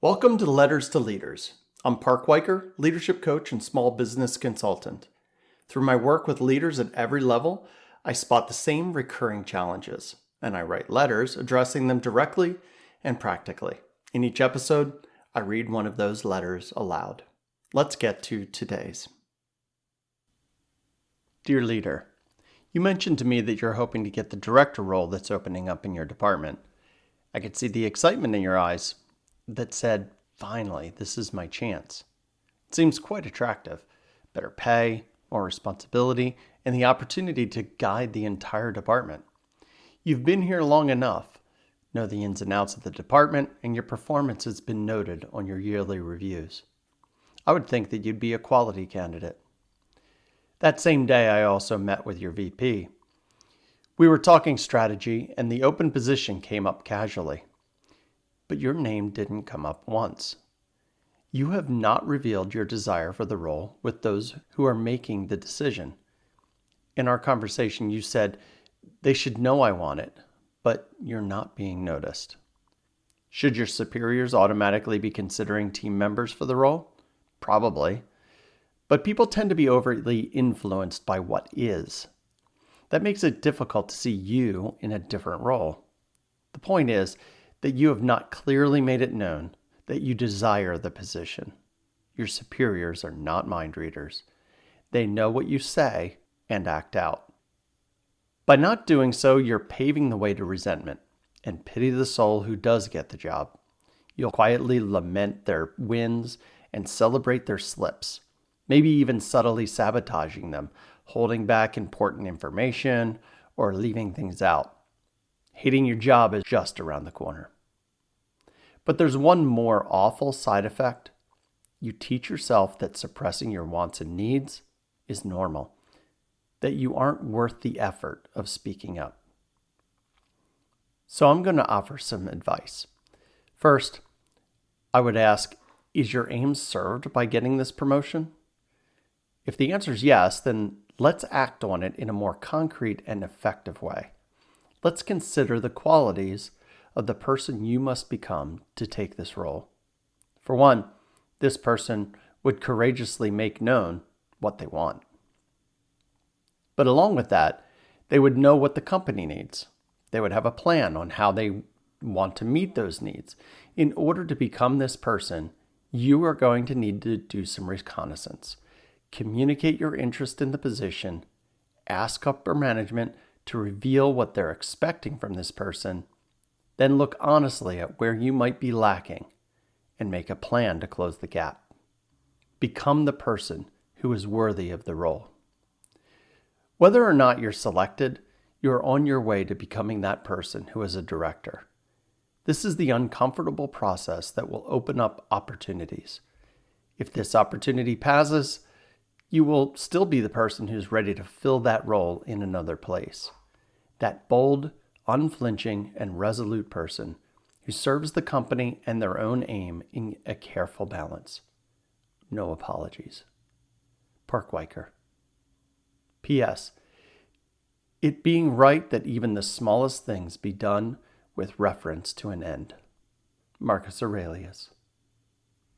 Welcome to Letters to Leaders. I'm Park Wiker, leadership coach and small business consultant. Through my work with leaders at every level, I spot the same recurring challenges, and I write letters addressing them directly and practically. In each episode, I read one of those letters aloud. Let's get to today's. Dear Leader, you mentioned to me that you're hoping to get the director role that's opening up in your department. I could see the excitement in your eyes that said, finally, this is my chance. It seems quite attractive. Better pay, more responsibility, and the opportunity to guide the entire department. You've been here long enough, know the ins and outs of the department, and your performance has been noted on your yearly reviews. I would think that you'd be a quality candidate. That same day, I also met with your VP. We were talking strategy, and the open position came up casually. But your name didn't come up once. You have not revealed your desire for the role with those who are making the decision. In our conversation, you said, they should know I want it, but you're not being noticed. Should your superiors automatically be considering team members for the role? Probably. But people tend to be overtly influenced by what is. That makes it difficult to see you in a different role. The point is that you have not clearly made it known that you desire the position. Your superiors are not mind readers. They know what you say and act out. By not doing so, you're paving the way to resentment, and pity the soul who does get the job. You'll quietly lament their wins and celebrate their slips, maybe even subtly sabotaging them, holding back important information or leaving things out. Hating your job is just around the corner. But there's one more awful side effect. You teach yourself that suppressing your wants and needs is normal, that you aren't worth the effort of speaking up. So I'm going to offer some advice. First, I would ask, is your aim served by getting this promotion? If the answer is yes, then let's act on it in a more concrete and effective way. Let's consider the qualities of the person you must become to take this role. For one, this person would courageously make known what they want. But along with that, they would know what the company needs. They would have a plan on how they want to meet those needs. In order to become this person, you are going to need to do some reconnaissance. Communicate your interest in the position, ask upper management to reveal what they're expecting from this person, then look honestly at where you might be lacking and make a plan to close the gap. Become the person who is worthy of the role. Whether or not you're selected, you're on your way to becoming that person who is a director. This is the uncomfortable process that will open up opportunities. If this opportunity passes, you will still be the person who's ready to fill that role in another place. That bold, unflinching, and resolute person who serves the company and their own aim in a careful balance. No apologies. Park Wiker. P.S. It being right that even the smallest things be done with reference to an end. Marcus Aurelius.